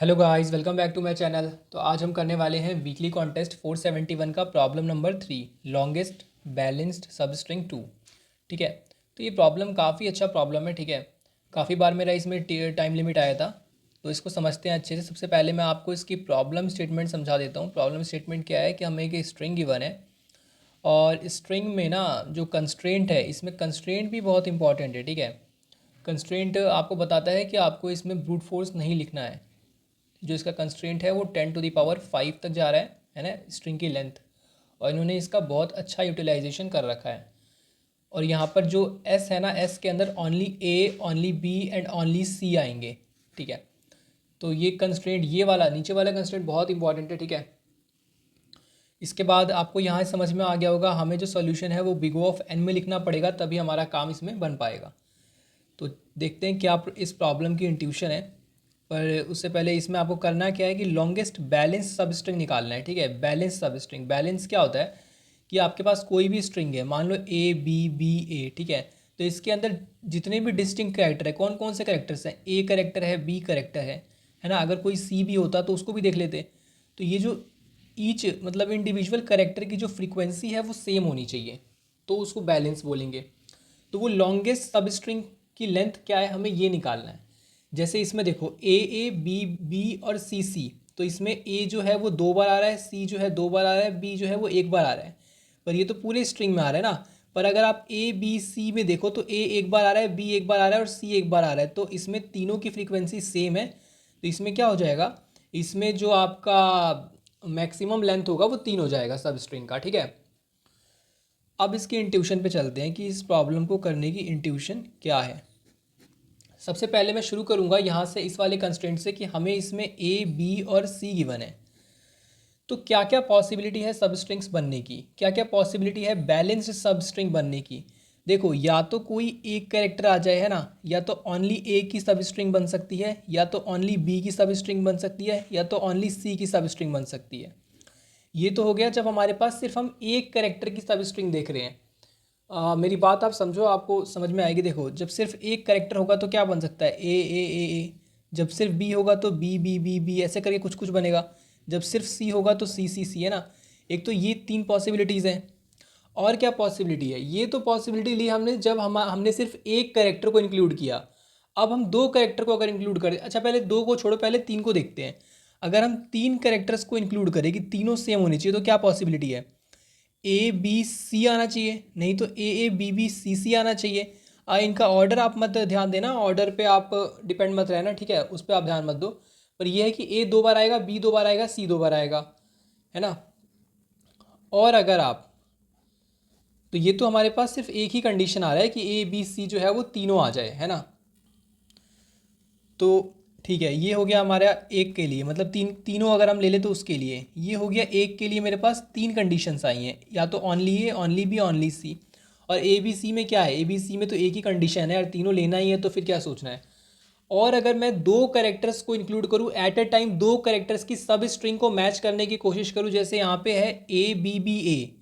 Hello guys, welcome back to my channel. तो आज हम करने वाले हैं वीकली कॉन्टेस्ट 471 का problem number 3, longest balanced substring 2। ठीक है। तो ये प्रॉब्लम काफ़ी अच्छा प्रॉब्लम है। ठीक है। काफ़ी बार मेरा इसमें टाइम लिमिट आया था, तो इसको समझते हैं अच्छे से। सबसे पहले मैं आपको इसकी प्रॉब्लम स्टेटमेंट समझा देता हूँ। प्रॉब्लम स्टेटमेंट क्या है कि हमें एक स्ट्रिंग गिवन है, और स्ट्रिंग में ना जो कंस्ट्रेंट है, इसमें कंस्ट्रेंट भी बहुत इंपॉर्टेंट है। ठीक है। कंस्ट्रेंट आपको बताता है कि आपको इसमें ब्रूट फोर्स नहीं लिखना है। जो इसका कंस्ट्रेंट है वो 10⁵ तक जा रहा है ना, स्ट्रिंग की लेंथ। और इन्होंने इसका बहुत अच्छा यूटिलाइजेशन कर रखा है। और यहाँ पर जो एस है ना, एस के अंदर only A, only B and only C आएंगे। ठीक है। तो ये कंस्ट्रेंट, ये वाला नीचे वाला कंस्ट्रेंट बहुत इंपॉर्टेंट है। ठीक है। इसके बाद आपको यहाँ समझ में आ गया होगा, हमें जो सॉल्यूशन है वो बिग O ऑफ एन में लिखना पड़ेगा, तभी हमारा काम इसमें बन पाएगा। तो देखते हैं क्या इस प्रॉब्लम की इंट्यूशन है। पर उससे पहले इसमें आपको करना क्या है कि लॉन्गेस्ट बैलेंस सब स्ट्रिंग निकालना है। ठीक है। बैलेंस सब स्ट्रिंग, बैलेंस क्या होता है कि आपके पास कोई भी स्ट्रिंग है, मान लो ए बी बी ए। ठीक है। तो इसके अंदर जितने भी डिस्टिंक्ट कैरेक्टर है, कौन कौन से कैरेक्टर्स हैं, ए कैरेक्टर है, बी कैरेक्टर है ना। अगर कोई सी भी होता तो उसको भी देख लेते। तो ये जो ईच मतलब इंडिविजुअल कैरेक्टर की जो फ्रीक्वेंसी है वो सेम होनी चाहिए, तो उसको बैलेंस बोलेंगे। तो वो लॉन्गेस्ट सब स्ट्रिंग की लेंथ क्या है, हमें ये निकालना है। जैसे इसमें देखो ए बी बी और सी सी, तो इसमें ए जो है वो 2 बार आ रहा है, सी जो है 2 बार आ रहा है, बी जो है वो 1 बार आ रहा है। पर ये तो पूरे स्ट्रिंग में आ रहा है ना। पर अगर आप ए बी सी में देखो तो ए 1 बार आ रहा है, बी 1 बार आ रहा है और सी 1 बार आ रहा है। तो इसमें तीनों की फ्रीक्वेंसी सेम है। तो इसमें क्या हो जाएगा, इसमें जो आपका मैक्सिमम लेंथ होगा वो 3 हो जाएगा सब स्ट्रिंग का। ठीक है। अब इसकी इंट्यूशन पे चलते हैं कि इस प्रॉब्लम को करने की इंट्यूशन क्या है। सबसे पहले मैं शुरू करूंगा यहाँ से, इस वाले कंस्ट्रेंट से, कि हमें इसमें ए बी और सी गिवन है। तो क्या क्या पॉसिबिलिटी है सब स्ट्रिंग्स बनने की, क्या क्या पॉसिबिलिटी है बैलेंस्ड सब स्ट्रिंग बनने की। देखो, या तो कोई एक कैरेक्टर आ जाए, है ना, या तो ओनली ए की सब स्ट्रिंग बन सकती है, या तो ओनली बी की सब स्ट्रिंग बन सकती है, या तो ओनली सी की सब स्ट्रिंग बन सकती है। ये तो हो गया जब हमारे पास सिर्फ हम एक कैरेक्टर की सब स्ट्रिंग देख रहे हैं। मेरी बात आप समझो, आपको समझ में आएगी। देखो, जब सिर्फ एक करेक्टर होगा तो क्या बन सकता है, ए। जब सिर्फ बी होगा तो बी बी बी बी, ऐसे करके कुछ कुछ बनेगा। जब सिर्फ सी होगा तो सी सी सी, है ना। एक तो ये 3 पॉसिबिलिटीज़ हैं। और क्या पॉसिबिलिटी है, ये तो पॉसिबिलिटी ली हमने जब हमने सिर्फ एक करेक्टर को इंक्लूड किया। अब हम 2 करेक्टर को अगर इंक्लूड करें, अच्छा पहले 2 को छोड़ो, पहले 3 को देखते हैं। अगर हम 3 करेक्टर्स को इंक्लूड करें कि तीनों सेम होनी चाहिए, तो क्या पॉसिबिलिटी है, ए बी सी आना चाहिए, नहीं तो ए बी बी सी सी आना चाहिए। इनका ऑर्डर आप मत ध्यान देना, ऑर्डर पे आप डिपेंड मत रहना। ठीक है, उस पर आप ध्यान मत दो। पर यह है कि ए 2 बार आएगा, बी 2 बार आएगा, सी 2 बार आएगा, है ना। और अगर आप, तो ये तो हमारे पास सिर्फ एक ही कंडीशन आ रहा है कि ए बी सी जो है वो तीनों आ जाए, है ना। तो ठीक है, ये हो गया हमारा एक के लिए, मतलब तीनों अगर हम ले लें तो उसके लिए ये हो गया। एक के लिए मेरे पास 3 कंडीशंस आई हैं, या तो only A, only B, only सी। और ए बी सी में क्या है, ए बी सी में तो एक ही कंडीशन है, और तीनों लेना ही है, तो फिर क्या सोचना है। और अगर मैं 2 कैरेक्टर्स को इंक्लूड करूँ एट अ टाइम, 2 कैरेक्टर्स की सब स्ट्रिंग को मैच करने की कोशिश करूँ, जैसे यहाँ पे है ए बी बी ए।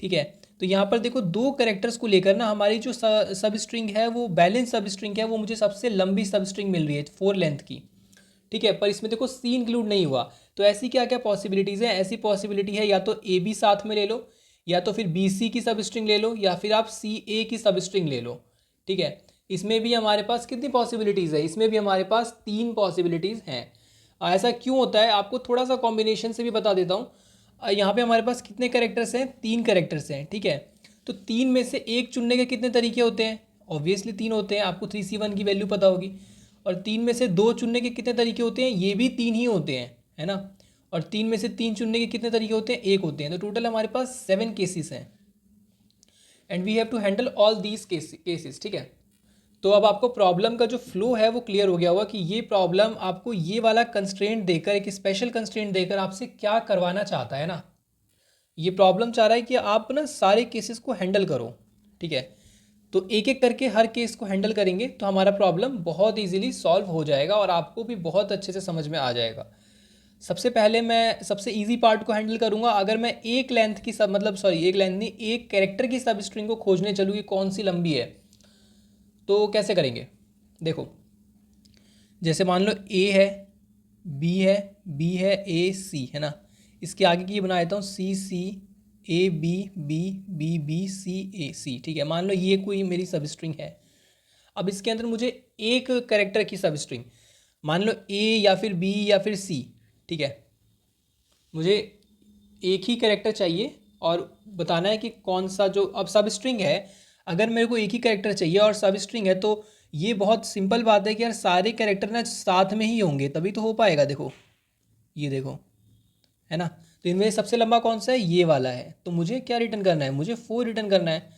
ठीक है। तो यहाँ पर देखो, 2 कैरेक्टर्स को लेकर ना हमारी जो सब स्ट्रिंग है वो बैलेंस सब स्ट्रिंग है, वो मुझे सबसे लंबी सब स्ट्रिंग मिल रही है 4 लेंथ की। ठीक है। पर इसमें देखो सी इंक्लूड नहीं हुआ। तो ऐसी क्या क्या पॉसिबिलिटीज़ हैं, ऐसी पॉसिबिलिटी है या तो ए बी साथ में ले लो, या तो फिर बी सी की सब स्ट्रिंग ले लो, या फिर आप सी ए की सब स्ट्रिंग ले लो। ठीक है। इसमें भी हमारे पास कितनी पॉसिबिलिटीज़ है, इसमें भी हमारे पास 3 पॉसिबिलिटीज़ हैं। ऐसा क्यों होता है आपको थोड़ा सा कॉम्बिनेशन से भी बता देता हूँ। यहाँ पे हमारे पास कितने करेक्टर्स हैं, 3 करेक्टर्स हैं। ठीक है। तो 3 में से एक चुनने के कितने तरीके होते हैं, ऑब्वियसली 3 होते हैं, आपको 3C1 की वैल्यू पता होगी। और 3 में से 2 चुनने के कितने तरीके होते हैं, ये भी 3 ही होते हैं, है ना। और 3 में से 3 चुनने के कितने तरीके होते हैं, एक होते हैं। तो टोटल हमारे पास 7 केसेस हैं, and we have to handle all these cases. ठीक है। तो अब आपको प्रॉब्लम का जो फ्लो है वो क्लियर हो गया होगा कि ये प्रॉब्लम आपको ये वाला कंस्ट्रेंट देकर, एक स्पेशल कंस्ट्रेंट देकर आपसे क्या करवाना चाहता है ना। ये प्रॉब्लम चाह रहा है कि आप ना सारे केसेस को हैंडल करो। ठीक है। तो एक एक करके हर केस को हैंडल करेंगे तो हमारा प्रॉब्लम बहुत इजीली सॉल्व हो जाएगा, और आपको भी बहुत अच्छे से समझ में आ जाएगा। सबसे पहले मैं सबसे इजी पार्ट को हैंडल करूंगा। अगर मैं एक लेंथ की सब, मतलब सॉरी, एक लेंथ नहीं, एक कैरेक्टर की सब स्ट्रिंग को खोजने चलूँ कि कौन सी लंबी है, तो कैसे करेंगे। देखो, जैसे मान लो ए है, बी है ए सी है ना, इसके आगे की बना देता हूँ C C A B B B B C A C, ठीक है। मान लो ये कोई मेरी सब स्ट्रिंग है। अब इसके अंदर मुझे एक कैरेक्टर की सब स्ट्रिंग, मान लो ए या फिर बी या फिर सी, ठीक है। मुझे एक ही कैरेक्टर चाहिए और बताना है कि कौन सा, जो अब सब स्ट्रिंग है, अगर मेरे को एक ही कैरेक्टर चाहिए और सब स्ट्रिंग है तो ये बहुत सिंपल बात है कि यार सारे कैरेक्टर ना साथ में ही होंगे तभी तो हो पाएगा। देखो ये देखो, है ना। तो इनमें सबसे लंबा कौन सा है, ये वाला है। तो मुझे क्या रिटर्न करना है, मुझे 4 रिटर्न करना है।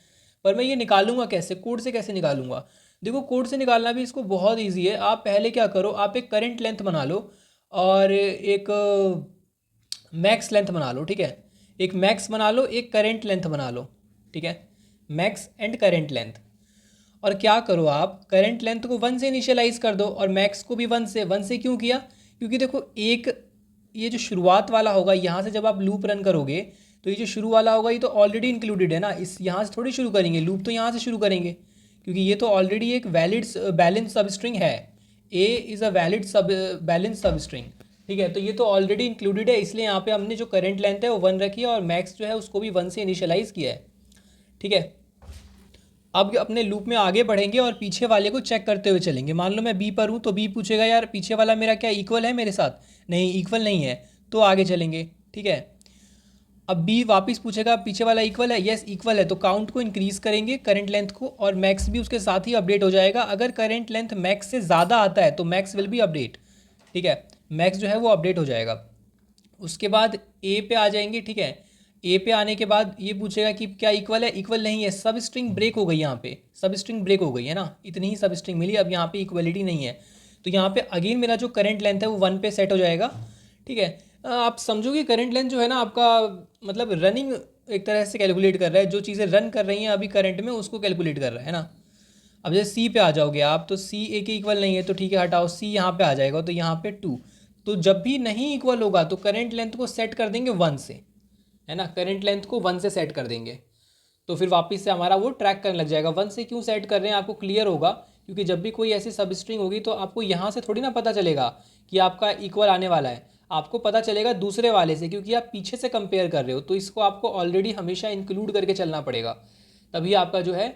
पर मैं ये निकालूंगा कैसे, कोड से कैसे निकालूंगा। देखो कोड से निकालना भी इसको बहुत ईजी है। आप पहले क्या करो, आप एक करेंट लेंथ बना लो और एक मैक्स लेंथ बना लो, ठीक है। एक मैक्स बना लो, एक करेंट लेंथ बना लो, ठीक है। Max and current length. और क्या करो, आप करंट लेंथ को 1 से इनिशियलाइज कर दो और मैक्स को भी 1 से। 1 से क्यों किया, क्योंकि देखो एक ये जो शुरुआत वाला होगा, यहाँ से जब आप लूप रन करोगे तो ये जो शुरू वाला होगा ये तो ऑलरेडी इंक्लूडेड है ना, इस यहाँ से थोड़ी शुरू करेंगे, लूप तो यहाँ से शुरू करेंगे क्योंकि ये तो ऑलरेडी एक वैलिड बैलेंस सब स्ट्रिंग है। A is a valid balance सब स्ट्रिंग, ठीक है। तो ये तो ऑलरेडी इंक्लूडेड है, इसलिए यहाँ पे हमने जो करंट लेंथ है वो 1 रखी है और मैक्स जो है उसको भी 1 से इनिशियलाइज किया है, ठीक है। अब अपने लूप में आगे बढ़ेंगे और पीछे वाले को चेक करते हुए चलेंगे। मान लो मैं बी पर हूँ तो बी पूछेगा यार पीछे वाला मेरा क्या इक्वल है मेरे साथ, नहीं इक्वल नहीं है, तो आगे चलेंगे, ठीक है। अब बी वापस पूछेगा पीछे वाला इक्वल है, यस इक्वल है, तो काउंट को इंक्रीज़ करेंगे करंट लेंथ को और मैक्स भी उसके साथ ही अपडेट हो जाएगा। अगर करंट लेंथ मैक्स से ज़्यादा आता है तो मैक्स विल बी अपडेट, ठीक है। मैक्स जो है वो अपडेट हो जाएगा। उसके बाद ए पे आ जाएंगे, ठीक है। ए पे आने के बाद ये पूछेगा कि क्या इक्वल है, इक्वल नहीं है, सब स्ट्रिंग ब्रेक हो गई, यहाँ पे सब स्ट्रिंग ब्रेक हो गई है ना, इतनी ही सब स्ट्रिंग मिली, अब यहाँ पे इक्वलिटी नहीं है। तो यहाँ पे अगेन मेरा जो करंट लेंथ है वो 1 पे सेट हो जाएगा, ठीक है। आप समझो कि करंट लेंथ जो है ना आपका मतलब रनिंग एक तरह से कैलकुलेट कर रहा है, जो चीज़ें रन कर रही हैं अभी करंट में उसको कैलकुलेट कर रहा है ना। अब जैसे सी पे आ जाओगे आप, तो सी ए के इक्वल नहीं है तो ठीक है हटाओ, सी यहाँ पे आ जाएगा तो यहाँ पे 2। तो जब भी नहीं इक्वल होगा तो करंट लेंथ को सेट कर देंगे 1 से, है ना। करंट लेंथ को 1 से सेट कर देंगे तो फिर वापस से हमारा वो ट्रैक करने लग जाएगा। 1 से क्यों सेट कर रहे हैं आपको क्लियर होगा, क्योंकि जब भी कोई ऐसी सब स्ट्रिंग होगी तो आपको यहाँ से थोड़ी ना पता चलेगा कि आपका इक्वल आने वाला है, आपको पता चलेगा दूसरे वाले से, क्योंकि आप पीछे से कंपेयर कर रहे हो। तो इसको आपको ऑलरेडी हमेशा इंक्लूड करके चलना पड़ेगा, तभी आपका जो है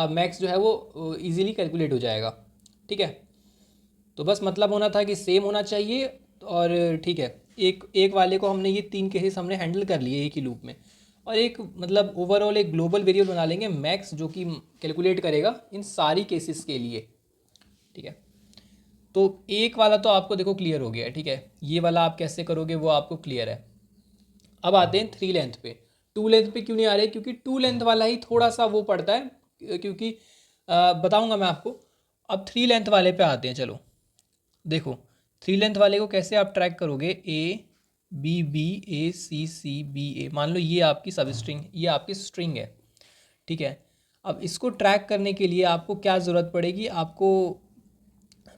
मैक्स जो है वो ईजिली कैलकुलेट हो जाएगा, ठीक है। तो बस मतलब होना था कि सेम होना चाहिए और ठीक है। एक एक वाले को हमने ये 3 केसेस हमने हैंडल कर लिए एक ही लूप में, और एक मतलब ओवरऑल एक ग्लोबल वेरिएबल बना लेंगे मैक्स जो कि कैलकुलेट करेगा इन सारी केसेस के लिए, ठीक है। तो एक वाला तो आपको देखो क्लियर हो गया है, ठीक है। ये वाला आप कैसे करोगे वो आपको क्लियर है। अब आते हैं 3 लेंथ पे। 2 लेंथ पे क्यों नहीं आ रहे, क्योंकि 2 लेंथ वाला ही थोड़ा सा वो पड़ता है, क्योंकि बताऊंगा मैं आपको। अब 3 लेंथ वाले पे आते हैं, चलो देखो 3 लेंथ वाले को कैसे आप ट्रैक करोगे। A B B A C C B A, मान लो ये आपकी सब स्ट्रिंग, ये आपकी स्ट्रिंग है, ठीक है। अब इसको ट्रैक करने के लिए आपको क्या ज़रूरत पड़ेगी, आपको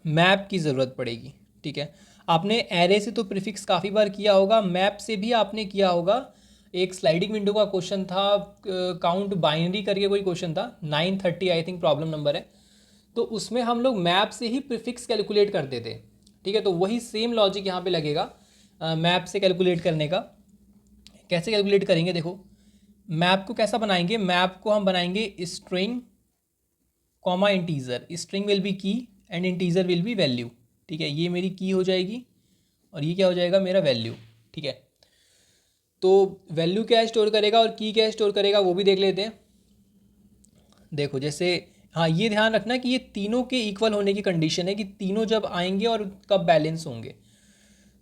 मैप की ज़रूरत पड़ेगी, ठीक है। आपने एरे से तो प्रीफिक्स काफ़ी बार किया होगा, मैप से भी आपने किया होगा। एक स्लाइडिंग विंडो का क्वेश्चन था, काउंट बाइनरी करके कोई क्वेश्चन था, 930 आई थिंक प्रॉब्लम नंबर है। तो उसमें हम लोग मैप से ही प्रीफिक्स कैलकुलेट करते थे, ठीक है। तो वही सेम लॉजिक यहाँ पे लगेगा मैप से कैलकुलेट करने का। कैसे कैलकुलेट करेंगे, देखो मैप को कैसा बनाएंगे, मैप को हम बनाएंगे string comma integer. String will be key and integer will be value, ठीक है। ये मेरी की हो जाएगी और ये क्या हो जाएगा, मेरा वैल्यू, ठीक है। तो वैल्यू क्या स्टोर करेगा और की क्या स्टोर करेगा वो भी देख लेते हैं। देखो जैसे, हाँ ये ध्यान रखना कि ये तीनों के इक्वल होने की कंडीशन है कि तीनों जब आएंगे और कब बैलेंस होंगे।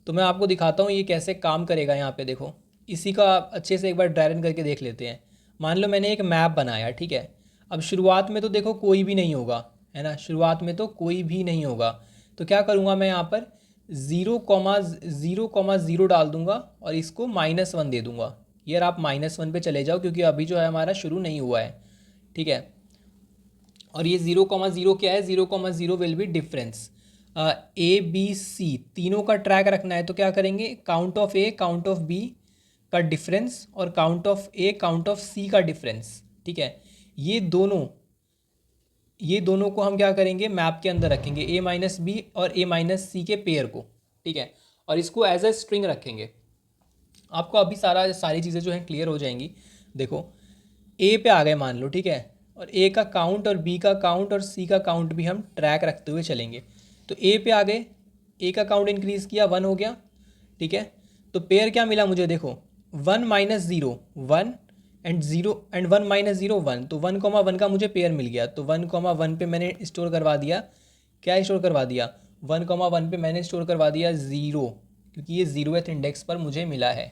तो मैं आपको दिखाता हूँ ये कैसे काम करेगा। यहाँ पे देखो, इसी का अच्छे से एक बार ड्राई रन करके देख लेते हैं। मान लो मैंने एक मैप बनाया, ठीक है। अब शुरुआत में तो देखो कोई भी नहीं होगा, है ना, शुरुआत में तो कोई भी नहीं होगा। तो क्या करूँगा मैं यहाँ पर 0,0,0 डाल दूंगा और इसको -1 दे दूंगा। यार आप -1 पे चले जाओ क्योंकि अभी जो है हमारा शुरू नहीं हुआ है, ठीक है। और ये 0,0 क्या है, 0,0 will be difference. A B C तीनों का ट्रैक रखना है तो क्या करेंगे, count of A count of B का डिफरेंस और count of A count of C का डिफरेंस, ठीक है। ये दोनों को हम क्या करेंगे, मैप के अंदर रखेंगे, ए माइनस बी और ए माइनस सी के पेयर को, ठीक है। और इसको एज अ स्ट्रिंग रखेंगे। आपको अभी सारी चीज़ें जो हैं क्लियर हो जाएंगी। देखो ए पे आ गए मान लो, ठीक है, और ए का काउंट और बी का काउंट और सी का काउंट भी हम ट्रैक रखते हुए चलेंगे। तो ए पे आ गए, ए का काउंट इंक्रीज़ किया, 1 हो गया, ठीक है। तो पेयर क्या मिला मुझे, देखो 1 माइनस 0 1 एंड 0 एंड 1 माइनस 0 1, तो 1,1 का मुझे पेयर मिल गया। तो 1,1 पे मैंने स्टोर करवा दिया, क्या स्टोर करवा दिया, 1,1 पे मैंने स्टोर करवा दिया 0, क्योंकि ये 0वें इंडेक्स पर मुझे मिला है,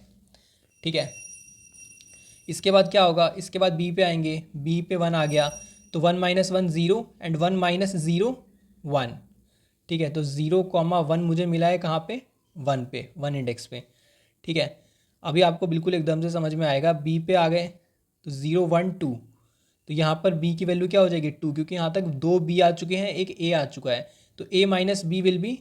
ठीक है। इसके बाद क्या होगा, इसके बाद बी पे आएंगे, बी पे 1 आ गया, तो 1 माइनस 1 0 एंड 1 माइनस 0 1, ठीक है। तो 0,1 मुझे मिला है कहाँ पे, 1 पे, 1 इंडेक्स पे, ठीक है। अभी आपको बिल्कुल एकदम से समझ में आएगा। बी पे आ गए तो 0 1 2, तो यहाँ पर बी की वैल्यू क्या हो जाएगी 2, क्योंकि यहाँ तक 2 बी आ चुके हैं, एक ए आ चुका है। तो A minus B will be,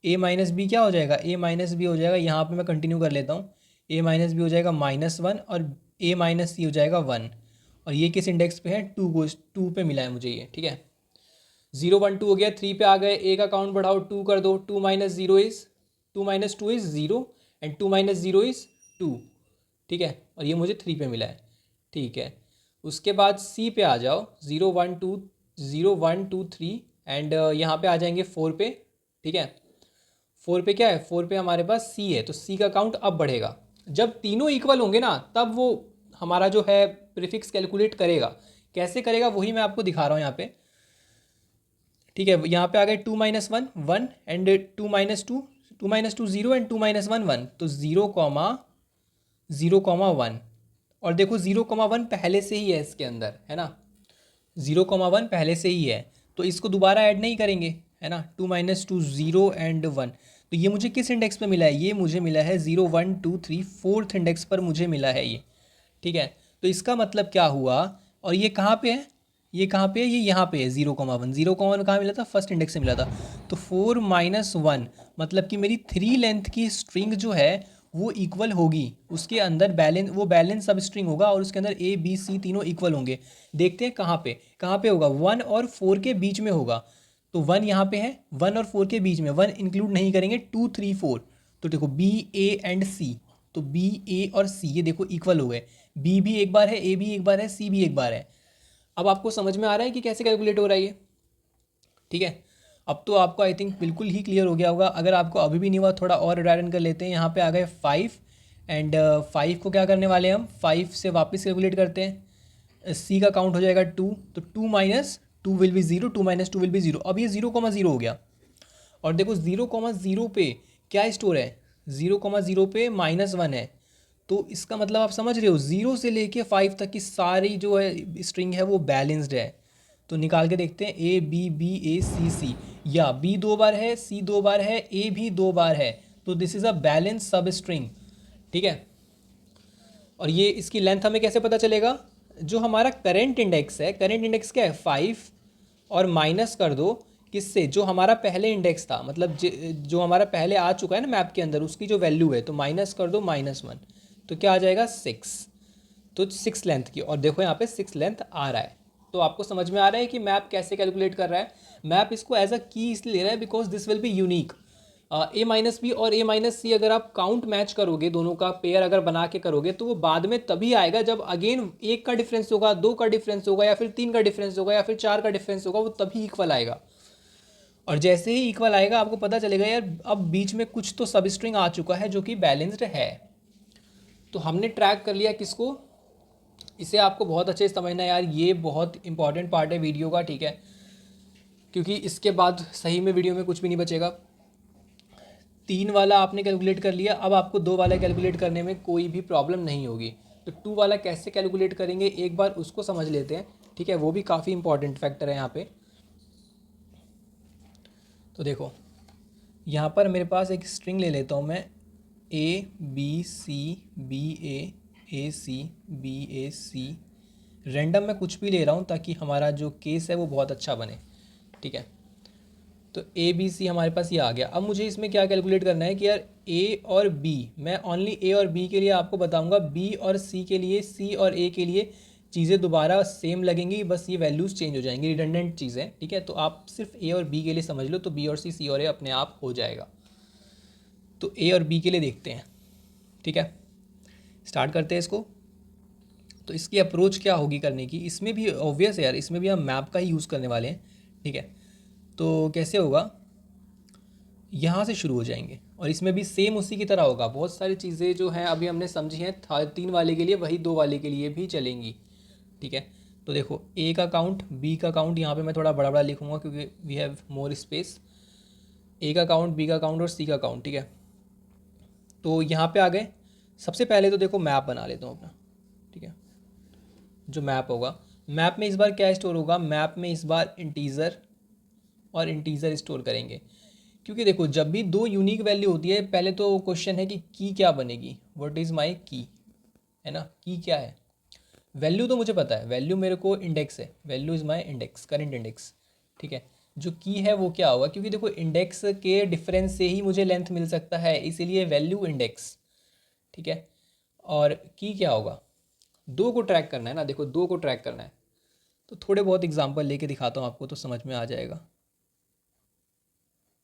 A minus B क्या हो जाएगा, ए माइनस बी हो जाएगा, यहाँ पे मैं कंटिन्यू कर लेता हूँ, ए माइनस बी हो जाएगा -1 और ए माइनस सी हो जाएगा 1। और ये किस इंडेक्स पे है, 2 को, 2 पे मिला है मुझे ये, ठीक है। 0 1 2 हो गया, 3 पे आ गए, ए का काउंट बढ़ाओ, 2 कर दो, 2 minus 0 is 2 minus 2 is 0 and 2 minus 0 is 2, ठीक है। और ये मुझे 3 पे मिला है, ठीक है। उसके बाद सी पे आ जाओ, 0 1 2 0 1 2 3 एंड यहाँ पे आ जाएंगे 4 पे, ठीक है। 4 पे क्या है, 4 पे हमारे पास सी है, तो सी का काउंट अब बढ़ेगा। जब तीनों इक्वल होंगे ना, तब वो हमारा जो है प्रीफिक्स कैलकुलेट करेगा। कैसे करेगा वही मैं आपको दिखा रहा हूँ यहाँ पे, ठीक है। यहाँ पे आ गए 2 minus 1 1 and 2 minus 2 2 minus 2 0 and 2 minus 1 1, तो 0,1। और देखो 0,1 पहले से ही है इसके अंदर, है ना, 0,1 पहले से ही है, तो इसको दोबारा ऐड नहीं करेंगे, है ना। 2 माइनस 2 0 एंड 1, तो ये मुझे किस इंडेक्स पे मिला है, ये मुझे मिला है 0 1 2 3 4th इंडेक्स पर मुझे मिला है ये, ठीक है। तो इसका मतलब क्या हुआ, और ये कहाँ पे है, ये कहाँ पे है, ये यहाँ पे है 0,1। 0,1 कहाँ मिला था, फर्स्ट इंडेक्स से मिला था। तो 4 माइनस 1 मतलब कि मेरी 3 लेंथ की स्ट्रिंग जो है वो इक्वल होगी, उसके अंदर बैलेंस सब स्ट्रिंग होगा और उसके अंदर ए बी सी तीनों इक्वल होंगे। देखते हैं कहाँ पे होगा, 1 और 4 के बीच में होगा। तो 1 यहाँ पे है, 1 और 4 के बीच में, 1 इंक्लूड नहीं करेंगे, 2 3 4। तो देखो बी ए एंड सी, तो बी ए और सी ये देखो इक्वल हो गए, बी भी एक बार है, ए भी एक बार है, सी भी एक बार है। अब आपको समझ में आ रहा है कि कैसे कैलकुलेट हो रहा है ये, ठीक है। अब तो आपको आई थिंक बिल्कुल ही क्लियर हो गया होगा। अगर आपको अभी भी नहीं हुआ, थोड़ा और रिडायरेक्ट कर लेते हैं। यहाँ पे आ गए 5 एंड 5 को क्या करने वाले हैं हम, 5 से वापस कैलकुलेट करते हैं। सी का काउंट हो जाएगा 2, तो 2 minus 2 will be 0, 2 minus 2 will be 0। अब ये 0,0 हो गया। और देखो 0,0 पे क्या स्टोर है, 0,0 पे -1 है। तो इसका मतलब आप समझ रहे हो, 0 से लेके 5 तक की सारी जो है स्ट्रिंग है वो बैलेंस्ड है। तो निकाल के देखते हैं, ए बी बी ए सी सी, या बी 2 बार है, सी 2 बार है, ए भी 2 बार है, तो दिस इज़ अ बैलेंस सब स्ट्रिंग, ठीक है। और ये इसकी लेंथ हमें कैसे पता चलेगा, जो हमारा करेंट इंडेक्स है, करेंट इंडेक्स क्या है 5, और माइनस कर दो किससे, जो हमारा पहले इंडेक्स था, मतलब जो हमारा पहले आ चुका है ना मैप के अंदर, उसकी जो वैल्यू है, तो माइनस कर दो -1, तो क्या आ जाएगा 6। तो 6 लेंथ की, और देखो यहाँ पे 6 लेंथ आ रहा है। तो आपको समझ में आ रहा है कि मैप कैसे कैलकुलेट कर रहा है। मैप इसको एज अ की इसलिए ले रहा है because this will be unique. A minus B और ए माइनस सी अगर आप काउंट मैच करोगे, दोनों का पेयर अगर बना के करोगे, तो वो बाद में तभी आएगा जब अगेन 1 का डिफरेंस होगा, 2 का डिफरेंस होगा, या फिर 3 का डिफरेंस होगा, या फिर 4 का डिफरेंस होगा, वो तभी इक्वल आएगा। और जैसे ही इक्वल आएगा आपको पता चलेगा यार अब बीच में कुछ तो सब स्ट्रिंग आ चुका है जो कि बैलेंस्ड है। तो हमने ट्रैक कर लिया किसको, इसे आपको बहुत अच्छे से समझना है यार, ये बहुत इंपॉर्टेंट पार्ट है वीडियो का, ठीक है। क्योंकि इसके बाद सही में वीडियो में कुछ भी नहीं बचेगा। 3 वाला आपने कैलकुलेट कर लिया, अब आपको 2 वाला कैलकुलेट करने में कोई भी प्रॉब्लम नहीं होगी। तो 2 वाला कैसे कैलकुलेट करेंगे एक बार उसको समझ लेते हैं, ठीक है। वो भी काफ़ी इंपॉर्टेंट फैक्टर है यहाँ पे। तो देखो यहाँ पर मेरे पास एक स्ट्रिंग ले लेता हूँ मैं, A B C B A C B A C, random मैं कुछ भी ले रहा हूँ ताकि हमारा जो केस है वो बहुत अच्छा बने, ठीक है। तो ए बी सी हमारे पास ये आ गया। अब मुझे इसमें क्या कैलकुलेट करना है कि यार ए और बी, मैं ओनली ए और बी के लिए आपको बताऊंगा, बी और सी के लिए, सी और ए के लिए चीज़ें दोबारा सेम लगेंगी, बस ये वैल्यूज़ चेंज हो जाएंगी, रिडंडेंट चीज़ें, ठीक है। तो आप सिर्फ ए और बी के लिए समझ लो, तो बी और सी, सी और ए अपने आप हो जाएगा। तो ए और बी के लिए देखते हैं, ठीक है। स्टार्ट करते हैं इसको। तो इसकी अप्रोच क्या होगी करने की, इसमें भी ऑब्वियस है यार, इसमें भी हम मैप का ही यूज़ करने वाले हैं, ठीक है। तो कैसे होगा, यहाँ से शुरू हो जाएंगे और इसमें भी सेम उसी की तरह होगा। बहुत सारी चीज़ें जो हैं अभी हमने समझी हैं 3 वाले के लिए, वही 2 वाले के लिए भी चलेंगी, ठीक है। तो देखो ए का काउंट, बी का काउंट, यहाँ पे मैं थोड़ा बड़ा बड़ा लिखूँगा क्योंकि वी हैव मोर स्पेस। ए का काउंट, बी का काउंट और सी का काउंट, ठीक है। तो यहाँ पे आ गए। सबसे पहले तो देखो मैप बना लेता हूँ अपना, ठीक है। जो मैप होगा, मैप में इस बार क्या स्टोर होगा, मैप में इस बार इंटीज़र और इंटीज़र स्टोर करेंगे। क्योंकि देखो जब भी 2 यूनिक वैल्यू होती है, पहले तो क्वेश्चन है कि की क्या बनेगी, व्हाट इज़ माई की, है ना। की क्या है, वैल्यू तो मुझे पता है, वैल्यू मेरे को इंडेक्स है, value is my index, current index, ठीक है। जो की है वो क्या होगा, क्योंकि देखो इंडेक्स के डिफरेंस से ही मुझे लेंथ मिल सकता है, इसीलिए वैल्यू इंडेक्स, ठीक है। और की क्या होगा, 2 को ट्रैक करना है ना, देखो 2 को ट्रैक करना है। तो थोड़े बहुत एग्जांपल लेके दिखाता हूँ आपको तो समझ में आ जाएगा।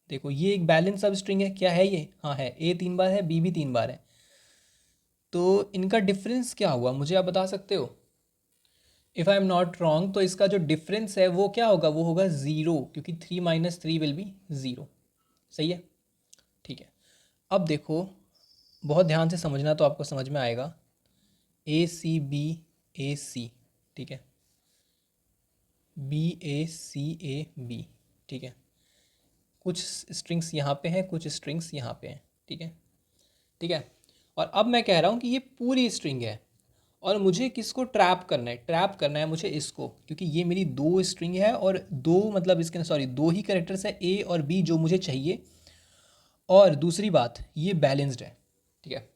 देखो ये एक बैलेंस सब स्ट्रिंग है, क्या है ये, हाँ है, ए 3 बार है, बी भी 3 बार है। तो इनका डिफरेंस क्या हुआ मुझे आप बता सकते हो, if I am not wrong, तो इसका जो डिफरेंस है वो क्या होगा, वो होगा 0, क्योंकि 3 - 3 विल बी 0, सही है, ठीक है। अब देखो बहुत ध्यान से समझना तो आपको समझ में आएगा, ए सी बी, ए सी, ठीक है, B A C A B, ठीक है। कुछ स्ट्रिंग्स यहाँ पे हैं, कुछ स्ट्रिंग्स यहाँ पे हैं, ठीक है, ठीक है। और अब मैं कह रहा हूँ कि ये पूरी स्ट्रिंग है और मुझे किसको ट्रैप करना है, ट्रैप करना है मुझे इसको, क्योंकि ये मेरी 2 स्ट्रिंग है और 2 मतलब इसके सॉरी 2 ही कैरेक्टर्स है, ए और बी, जो मुझे चाहिए। और दूसरी बात ये बैलेंस्ड है, ठीक है।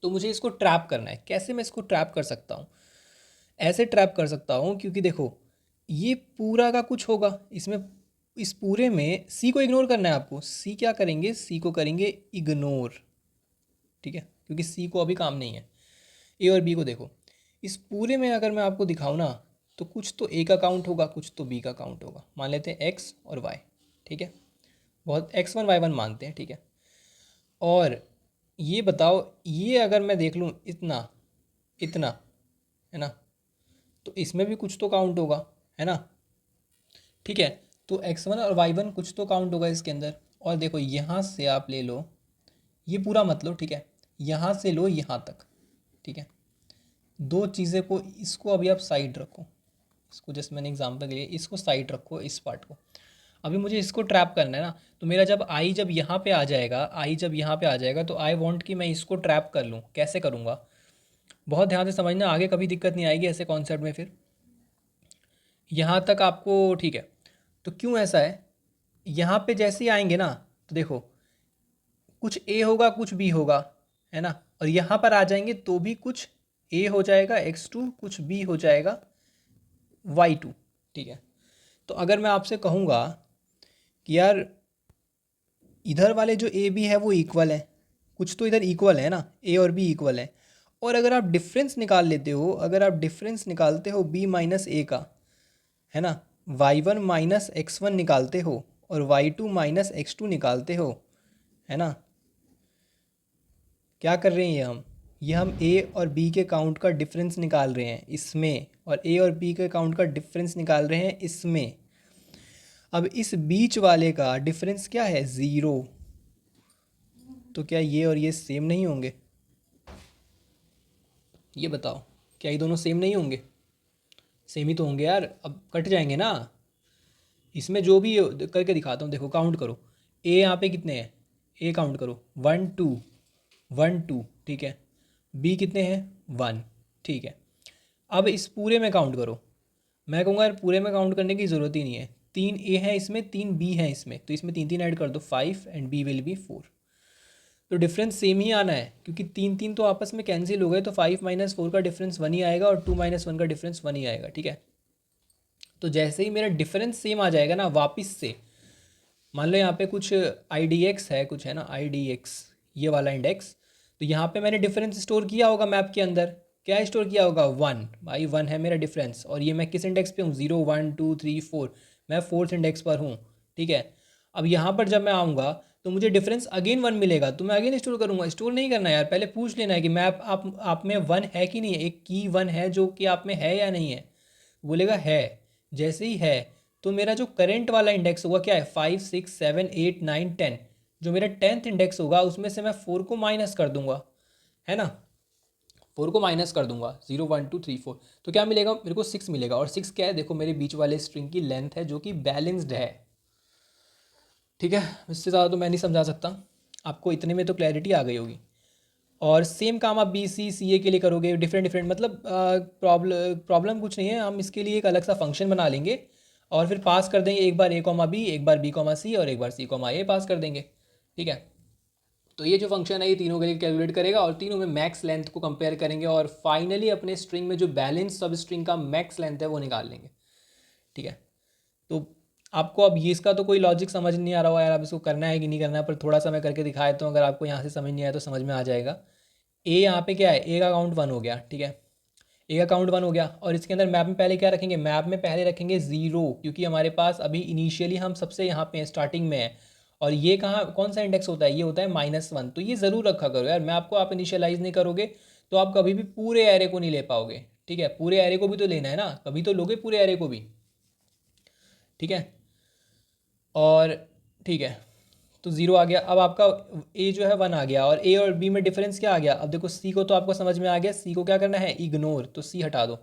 तो मुझे इसको ट्रैप करना है, कैसे मैं इसको ट्रैप कर सकता हूँ, ऐसे ट्रैप कर सकता हूँ, क्योंकि देखो ये पूरा का कुछ होगा इसमें, इस पूरे में सी को इग्नोर करना है आपको। सी क्या करेंगे, सी को करेंगे इग्नोर, ठीक है, क्योंकि सी को अभी काम नहीं है। ए और बी को देखो, इस पूरे में अगर मैं आपको दिखाऊँ ना, तो कुछ तो ए का काउंट होगा, कुछ तो बी का काउंट होगा। मान लेते हैं एक्स और वाई, ठीक है, बहुत x1 y1 मानते हैं, ठीक है। और ये बताओ, ये अगर मैं देख लूँ इतना इतना, है ना, तो इसमें भी कुछ तो काउंट होगा, है ना, ठीक है। तो x1 और y1 कुछ तो काउंट होगा इसके अंदर। और देखो यहाँ से आप ले लो, ये पूरा मत लो, ठीक है, यहाँ से लो यहाँ तक, ठीक है। 2 चीज़ें को, इसको अभी आप साइड रखो, इसको जस्ट मैंने एग्जांपल के लिए इसको साइड रखो, इस पार्ट को। अभी मुझे इसको ट्रैप करना है ना, तो मेरा जब आई जब यहाँ पे आ जाएगा, आई जब यहाँ पे आ जाएगा, तो आई वांट कि मैं इसको ट्रैप कर लूँ। कैसे करूँगा, बहुत ध्यान से समझना, आगे कभी दिक्कत नहीं आएगी ऐसे कॉन्सेप्ट में। फिर यहाँ तक आपको, ठीक है। तो क्यों ऐसा है, यहाँ पे जैसे ही आएंगे ना, तो देखो कुछ ए होगा कुछ बी होगा, है ना, और यहाँ पर आ जाएंगे तो भी कुछ ए हो जाएगा x2, कुछ बी हो जाएगा y2, ठीक है। तो अगर मैं आपसे कहूँगा कि यार इधर वाले जो ए बी है वो इक्वल है, कुछ तो इधर इक्वल है ना, ए और बी इक्वल है। और अगर आप डिफरेंस निकाल लेते हो, अगर आप डिफरेंस निकालते हो बी माइनस ए का, है ना, y1 माइनस x1 निकालते हो और y2 माइनस x2 निकालते हो, है ना, क्या कर रहे हैं ये हम ए और बी के काउंट का डिफरेंस निकाल रहे हैं इसमें, और ए और बी के काउंट का डिफरेंस निकाल रहे हैं इसमें। अब इस बीच वाले का डिफरेंस क्या है, 0। तो क्या ये और ये सेम नहीं होंगे, ये बताओ, क्या ये दोनों सेम नहीं होंगे, सेम ही तो होंगे यार। अब कट जाएंगे ना, इसमें जो भी करके दिखाता हूँ, देखो काउंट करो, ए यहाँ पे कितने हैं, ए काउंट करो 1 2 1 2, ठीक है, बी कितने हैं 1, ठीक है। अब इस पूरे में काउंट करो, मैं कहूँगा यार पूरे में काउंट करने की ज़रूरत ही नहीं है, 3 ए हैं इसमें, 3 बी हैं इसमें, तो इसमें 3 3 ऐड कर दो 5 एंड बी विल बी 4। तो डिफरेंस सेम ही आना है, क्योंकि 3 3 तो आपस में कैंसिल हो गए, तो 5 - 4 का डिफरेंस 1 ही आएगा और 2 - 1 का डिफरेंस 1 ही आएगा, ठीक है। तो जैसे ही मेरा डिफरेंस सेम आ जाएगा ना, वापस से मान लो यहाँ पे कुछ आई डी एक्स है, कुछ है ना आई डी एक्स, ये वाला इंडेक्स, तो यहाँ पे मैंने डिफरेंस स्टोर किया होगा मैप के अंदर, क्या स्टोर किया होगा 1, भाई 1 है मेरा डिफरेंस। और ये मैं किस इंडेक्स पे हूँ, 0 1 2 3 4, मैं 4th इंडेक्स पर हूँ, ठीक है। अब यहाँ पर जब मैं आऊँगा तो मुझे डिफरेंस अगेन 1 मिलेगा, तो मैं अगेन स्टोर करूँगा। स्टोर नहीं करना यार, पहले पूछ लेना है कि मैप आप में 1 है कि नहीं है, एक की 1 है जो कि आप में है या नहीं है। बोलेगा है, जैसे ही है तो मेरा जो करंट वाला इंडेक्स होगा क्या है 5 6 7 8 9 10, जो मेरा 10th इंडेक्स होगा उसमें से मैं 4 को माइनस कर दूंगा, है ना, 4 को माइनस कर दूंगा, 0 1 2 3 4, तो क्या मिलेगा मेरे को 6 मिलेगा। और 6 क्या है, देखो मेरे बीच वाले स्ट्रिंग की लेंथ है जो कि बैलेंस्ड है। ठीक है, इससे ज़्यादा तो मैं नहीं समझा सकता, आपको इतने में तो क्लैरिटी आ गई होगी। और सेम काम आप BC CA के लिए करोगे, डिफरेंट डिफरेंट, मतलब प्रॉब्लम कुछ नहीं है, हम इसके लिए एक अलग सा फंक्शन बना लेंगे और फिर पास कर देंगे, एक बार A, B, एक बार B, C और एक बार C, A पास कर देंगे। ठीक है, तो ये जो फंक्शन है ये तीनों के लिए कैलकुलेट करेगा और तीनों में मैक्स लेंथ को कंपेयर करेंगे और फाइनली अपने स्ट्रिंग में जो बैलेंस सब स्ट्रिंग का मैक्स लेंथ है वो निकाल लेंगे। ठीक है, तो आपको अब ये इसका तो कोई लॉजिक समझ नहीं आ रहा होगा यार, अब इसको करना है कि नहीं करना है, पर थोड़ा सा मैं करके दिखाया तो अगर आपको यहाँ से समझ नहीं आया तो समझ में आ जाएगा। ए यहाँ पे क्या है, ए का काउंट 1 हो गया। ठीक है, ए का काउंट 1 हो गया और इसके अंदर मैप में पहले क्या रखेंगे, मैप में पहले रखेंगे 0, क्योंकि हमारे पास अभी इनिशियली हम सबसे यहाँ पे स्टार्टिंग में है और ये कहाँ कौन सा इंडेक्स होता है, ये होता है -1, तो ये ज़रूर रखा करो यार। मैप को आप इनिशियलाइज नहीं करोगे तो आप कभी भी पूरे एरे को नहीं ले पाओगे। ठीक है, पूरे एरे को भी तो लेना है ना, कभी तो लोगे पूरे एरे को भी। ठीक है, और ठीक है, तो 0 आ गया। अब आपका ए जो है 1 आ गया और ए और बी में डिफरेंस क्या आ गया, अब देखो सी को तो आपको समझ में आ गया, सी को क्या करना है, इग्नोर, तो सी हटा दो।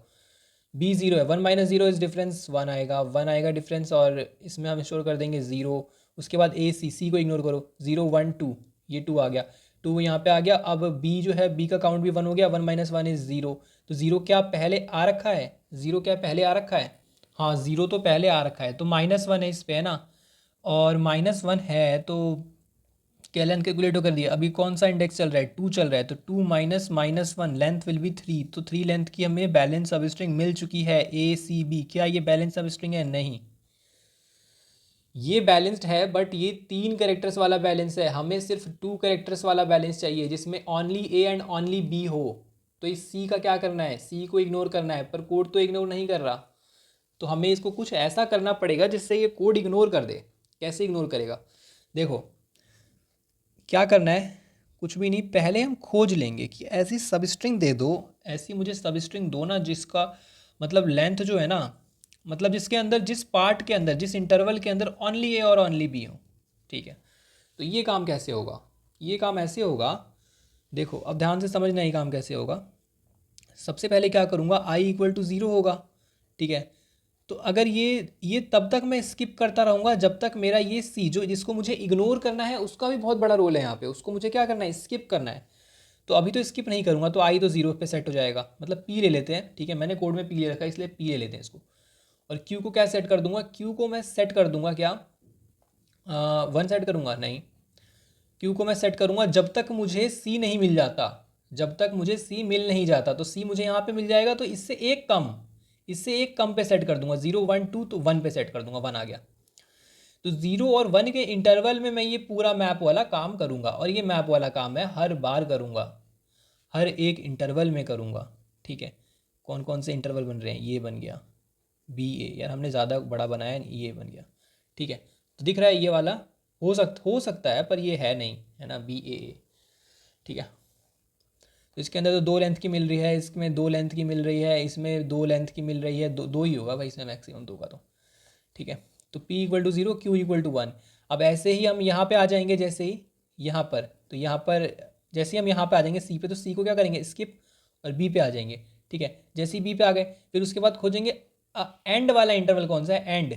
बी 0 है, 1 - 0 इज डिफरेंस, 1 आएगा, 1 आएगा डिफरेंस और इसमें हम स्टोर कर देंगे 0। उसके बाद सी को इग्नोर करो, 0 1 2, ये 2 आ गया, 2 यहाँ पे आ गया। अब बी जो है, बी का काउंट भी 1 हो गया, 1 - 1 इज 0, तो 0 क्या पहले आ रखा है, 0 क्या पहले आ रखा है, हाँ 0 तो पहले आ रखा है, तो -1 है इस पे, है ना, और -1 है तो स्केलन कैलकुलेट कर दिया। अभी कौन सा इंडेक्स चल रहा है, 2 चल रहा है, तो 2 माइनस -1 लेंथ विल बी 3, तो 3 लेंथ की हमें बैलेंस सब स्ट्रिंग मिल चुकी है ACB। क्या ये बैलेंस सब स्ट्रिंग है, नहीं, ये बैलेंस्ड है बट ये 3 कैरेक्टर्स वाला बैलेंस है, हमें सिर्फ 2 कैरेक्टर्स वाला बैलेंस चाहिए जिसमें only A and only B हो। तो इस C का क्या करना है, C को इग्नोर करना है, पर कोड तो इग्नोर नहीं कर रहा, तो हमें इसको कुछ ऐसा करना पड़ेगा जिससे ये कोड इग्नोर कर दे। कैसे इग्नोर करेगा, देखो क्या करना है, कुछ भी नहीं, पहले हम खोज लेंगे कि ऐसी सब स्ट्रिंग दे दो, ऐसी मुझे सब स्ट्रिंग दो ना जिसका मतलब लेंथ जो है ना, मतलब जिसके अंदर, जिस पार्ट के अंदर, जिस इंटरवल के अंदर ओनली ए और ओनली बी हो। ठीक है, तो ये काम कैसे होगा, ये काम ऐसे होगा, देखो अब ध्यान से समझना ये काम कैसे होगा। सबसे पहले क्या करूँगा, i = 0 होगा। ठीक है, तो अगर ये तब तक मैं स्किप करता रहूँगा जब तक मेरा ये सी जो जिसको मुझे इग्नोर करना है उसका भी बहुत बड़ा रोल है यहाँ पे, उसको मुझे क्या करना है, स्किप करना है। तो अभी तो स्किप नहीं करूँगा, तो आई तो 0 पे सेट हो जाएगा, मतलब पी ले लेते हैं। ठीक है, मैंने कोड में पी ले रखा है इसलिए पी ले लेते हैं इसको। और क्यू को क्या सेट कर दूंगा, क्यू को मैं सेट कर दूंगा क्या, 1 सेट करूँगा, नहीं, क्यू को मैं सेट करूँगा जब तक मुझे सी नहीं मिल जाता, जब तक मुझे सी मिल नहीं जाता, तो सी मुझे यहाँ पे मिल जाएगा, तो इससे एक कम पे सेट कर दूंगा, 0 1 2, तो 1 पे सेट कर दूंगा, 1 आ गया। तो 0 और 1 के इंटरवल में मैं ये पूरा मैप वाला काम करूँगा और ये मैप वाला काम मैं हर बार करूँगा, हर एक इंटरवल में करूँगा। ठीक है, कौन कौन से इंटरवल बन रहे हैं, ये बन गया BA, यार हमने ज़्यादा बड़ा बनाया है, ये बन गया। ठीक है, तो दिख रहा है ये वाला, हो सकता है पर ये है नहीं, है ना, BAA। ठीक है, तो इसके अंदर तो 2 लेंथ की मिल रही है, इसमें 2 लेंथ की मिल रही है, इसमें 2 लेंथ की मिल रही है, दो ही होगा भाई इसमें मैक्सिमम 2 का तो। ठीक है, तो P = 0, Q = 1। अब ऐसे ही हम यहाँ पे आ जाएंगे, जैसे ही यहाँ पर, तो यहाँ पर जैसे ही हम यहाँ पे आ जाएंगे C पे, तो C को क्या करेंगे, स्किप, और B पे आ जाएंगे। ठीक है, जैसे ही B पे आ गए फिर उसके बाद खोजेंगे एंड वाला इंटरवल कौन सा है, end,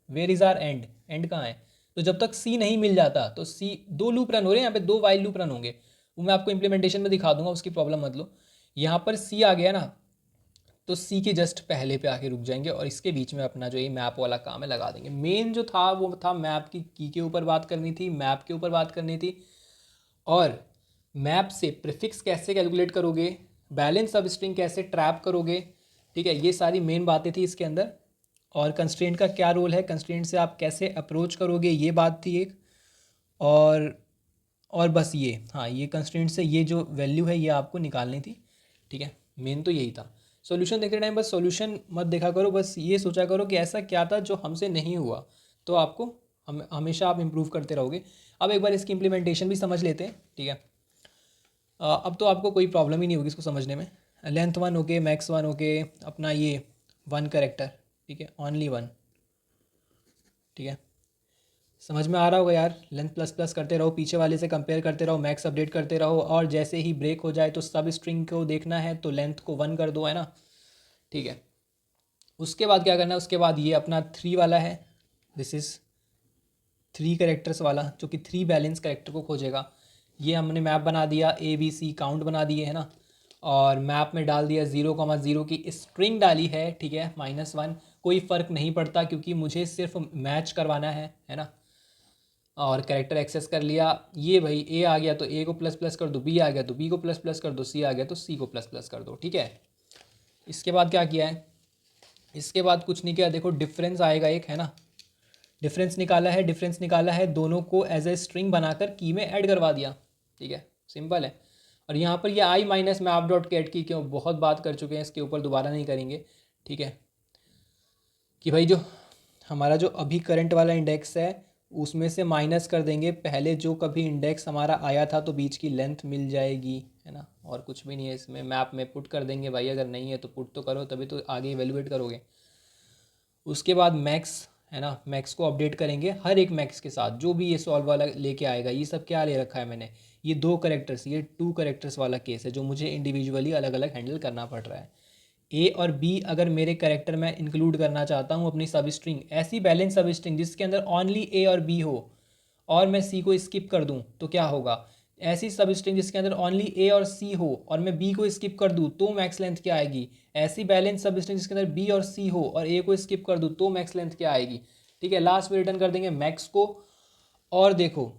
where is our end, end कहाँ है। तो जब तक C नहीं मिल जाता, तो C 2 लूप रन हो रहे हैं यहाँ पे, 2 वाइल लूप रन होंगे, वो मैं आपको इंप्लीमेंटेशन में दिखा दूंगा, उसकी प्रॉब्लम मत लो। यहाँ पर C आ गया ना, तो सी के जस्ट पहले पे आके रुक जाएंगे और इसके बीच में अपना जो ये मैप वाला काम है लगा देंगे। मेन जो था वो था मैप की के ऊपर बात करनी थी, मैप के ऊपर बात करनी थी, और मैप से प्रीफिक्स कैसे कैलकुलेट करोगे, बैलेंस सब स्ट्रिंग कैसे ट्रैप करोगे। ठीक है, ये सारी मेन बातें थी इसके अंदर, और कंस्ट्रेंट का क्या रोल है, कंस्ट्रेंट से आप कैसे अप्रोच करोगे, ये बात थी एक। और बस ये, हाँ, ये कंस्ट्रेंट से ये जो वैल्यू है ये आपको निकालनी थी। ठीक है, मेन तो यही था। सॉल्यूशन देखते टाइम बस सॉल्यूशन मत देखा करो, बस ये सोचा करो कि ऐसा क्या था जो हमसे नहीं हुआ, तो आपको हमेशा आप इम्प्रूव करते रहोगे। अब एक बार इसकी इम्प्लीमेंटेशन भी समझ लेते हैं, ठीक है। अब तो आपको कोई प्रॉब्लम ही नहीं होगी इसको समझने में। लेंथ 1 ओके, मैक्स 1 ओके, अपना ये 1 करेक्टर, ठीक है, ओनली 1, ठीक है। समझ में आ रहा होगा यार। लेंथ प्लस प्लस करते रहो, पीछे वाले से कंपेयर करते रहो, मैक्स अपडेट करते रहो, और जैसे ही ब्रेक हो जाए तो सब स्ट्रिंग को देखना है तो लेंथ को 1 कर दो, है ना, ठीक है। उसके बाद क्या करना है, उसके बाद ये अपना 3 वाला है, दिस इज़ 3 करेक्टर्स वाला, जो कि 3 बैलेंस करेक्टर को खोजेगा। ये हमने मैप बना दिया, ABC काउंट बना दिए, है ना, और मैप में डाल दिया 0,0 की स्ट्रिंग डाली है, ठीक है, -1। कोई फ़र्क नहीं पड़ता क्योंकि मुझे सिर्फ मैच करवाना है ना। और कैरेक्टर एक्सेस कर लिया, ये भाई A आ गया तो A को प्लस प्लस कर दो, B आ गया तो B को प्लस प्लस कर दो, C आ गया तो C को प्लस प्लस कर दो, ठीक है। इसके बाद क्या किया है, इसके बाद कुछ नहीं किया, देखो डिफरेंस आएगा एक, है ना, डिफरेंस निकाला है, डिफरेंस निकाला है, दोनों को एज ए स्ट्रिंग बनाकर की में ऐड करवा दिया, ठीक है, सिंपल है। और यहाँ पर ये आई माइनस मैप डॉट कैट की क्यों बहुत बात कर चुके हैं, इसके ऊपर दोबारा नहीं करेंगे, ठीक है, कि भाई जो हमारा जो अभी करंट वाला इंडेक्स है उसमें से माइनस कर देंगे पहले जो कभी इंडेक्स हमारा आया था, तो बीच की लेंथ मिल जाएगी, है ना, और कुछ भी नहीं है इसमें। मैप में पुट कर देंगे भाई, अगर नहीं है तो पुट तो करो, तभी तो आगे इवेलुएट करोगे। उसके बाद मैक्स, है ना, मैक्स को अपडेट करेंगे हर एक मैक्स के साथ, जो भी ये सॉल्व वाला लेके आएगा। ये सब क्या ले रखा है मैंने, ये 2 करेक्टर्स, ये 2 करेक्टर्स वाला केस है जो मुझे इंडिविजुअली अलग अलग हैंडल करना पड़ रहा है। ए और बी अगर मेरे करेक्टर में इंक्लूड करना चाहता हूँ अपनी सब स्ट्रिंग, ऐसी बैलेंस सब स्ट्रिंग जिसके अंदर ओनली ए और बी हो, और मैं सी को स्किप कर दूँ तो क्या होगा, ऐसी सब स्ट्रिंग जिसके अंदर ओनली ए और सी हो और मैं बी को स्किप कर दूँ तो मैक्स लेंथ क्या आएगी, ऐसी बैलेंस सब स्ट्रिंग जिसके अंदर बी और सी हो और ए को स्किप कर दूँ तो मैक्स लेंथ क्या आएगी, ठीक है। लास्ट में रिटर्न कर देंगे मैक्स को। और देखो,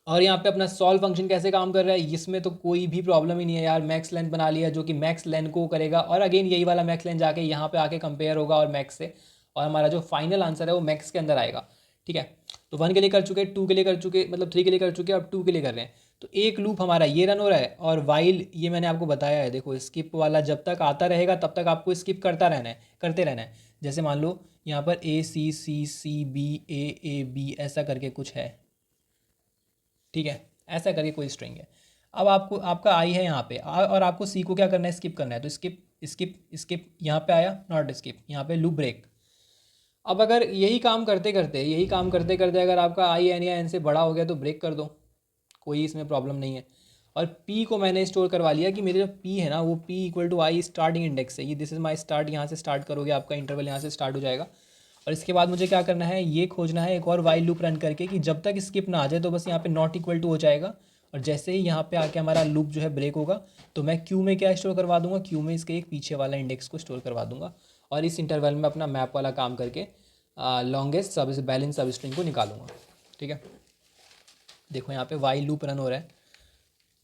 और यहाँ पे अपना सॉल्व फंक्शन कैसे काम कर रहा है, इसमें तो कोई भी प्रॉब्लम ही नहीं है यार। मैक्स लेंथ बना लिया जो कि मैक्स लेंथ को करेगा, और अगेन यही वाला मैक्स लेंथ जाके यहाँ पे आके कंपेयर होगा और मैक्स से, और हमारा जो फाइनल आंसर है वो मैक्स के अंदर आएगा, ठीक है। तो 1 के लिए कर चुके, 2 के लिए कर चुके, मतलब 3 के लिए कर चुके, अब 2 के लिए कर रहे हैं। तो एक लूप हमारा ये रन हो रहा है, और वाइल ये मैंने आपको बताया है, देखो स्किप वाला जब तक आता रहेगा तब तक आपको स्किप करता रहना है, करते रहना है। जैसे मान लो यहाँ पर ACCCBAAB ऐसा करके कुछ है, ठीक है, ऐसा करके कोई स्ट्रिंग है। अब आपको आपका आई है यहाँ पे और आपको सी को क्या करना है, स्किप करना है, तो स्किप स्किप स्किप यहाँ पे आया, नॉट स्किप, यहाँ पे लूप ब्रेक। अब अगर यही काम करते करते अगर आपका आई एन या एन से बड़ा हो गया तो ब्रेक कर दो, कोई इसमें प्रॉब्लम नहीं है। और पी को मैंने स्टोर करवा लिया कि मेरे जो पी है ना वो P equal to I starting index है, ये दिस इज़ माई स्टार्ट, यहाँ से स्टार्ट करोगे आपका इंटरवल यहाँ से स्टार्ट हो जाएगा। और इसके बाद मुझे क्या करना है, ये खोजना है एक और वाइल लूप रन करके कि जब तक स्किप ना आ जाए, तो बस यहाँ पे नॉट इक्वल टू हो जाएगा, और जैसे ही यहाँ पे आके हमारा लूप जो है ब्रेक होगा तो मैं क्यू में क्या स्टोर करवा दूंगा, क्यू में इसके एक पीछे वाला इंडेक्स को स्टोर करवा दूंगा, और इस इंटरवल में अपना मैप वाला काम करके लॉन्गेस्ट सब बैलेंस सब स्ट्रिंग को निकालूंगा, ठीक है। देखो यहाँ पे वाइल लूप रन हो रहा है,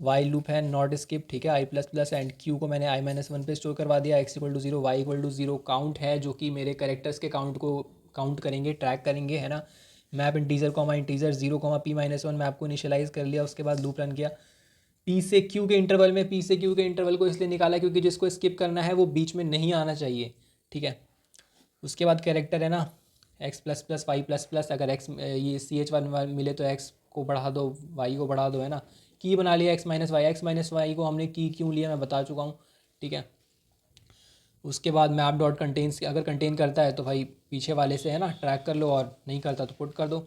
वाइल लूप है नॉट स्किप, ठीक है, I plus plus and Q को मैंने i-1 पे स्टोर करवा दिया, x equal to 0 Y equal to 0 count है जो कि मेरे करेक्टर्स के काउंट को काउंट करेंगे, ट्रैक करेंगे, है ना। Map integer comma integer 0,p-1 map को इनिशियलाइज कर लिया, उसके बाद लूप रन किया। पी से क्यू के इंटरवल में, पी से क्यू के इंटरवल को इसलिए निकाला क्योंकि जिसको स्किप करना है वो बीच में नहीं आना चाहिए, ठीक है। उसके बाद कैरेक्टर है ना, x plus plus Y plus plus, अगर x ये CH1 मिले तो x को बढ़ा दो, y को बढ़ा दो, है ना। की बना लिया x माइनस वाई को हमने की क्यों लिया मैं बता चुका हूँ, ठीक है। उसके बाद मैप डॉट कंटेन्स, अगर कंटेन करता है तो भाई पीछे वाले से, है ना, ट्रैक कर लो, और नहीं करता तो पुट कर दो।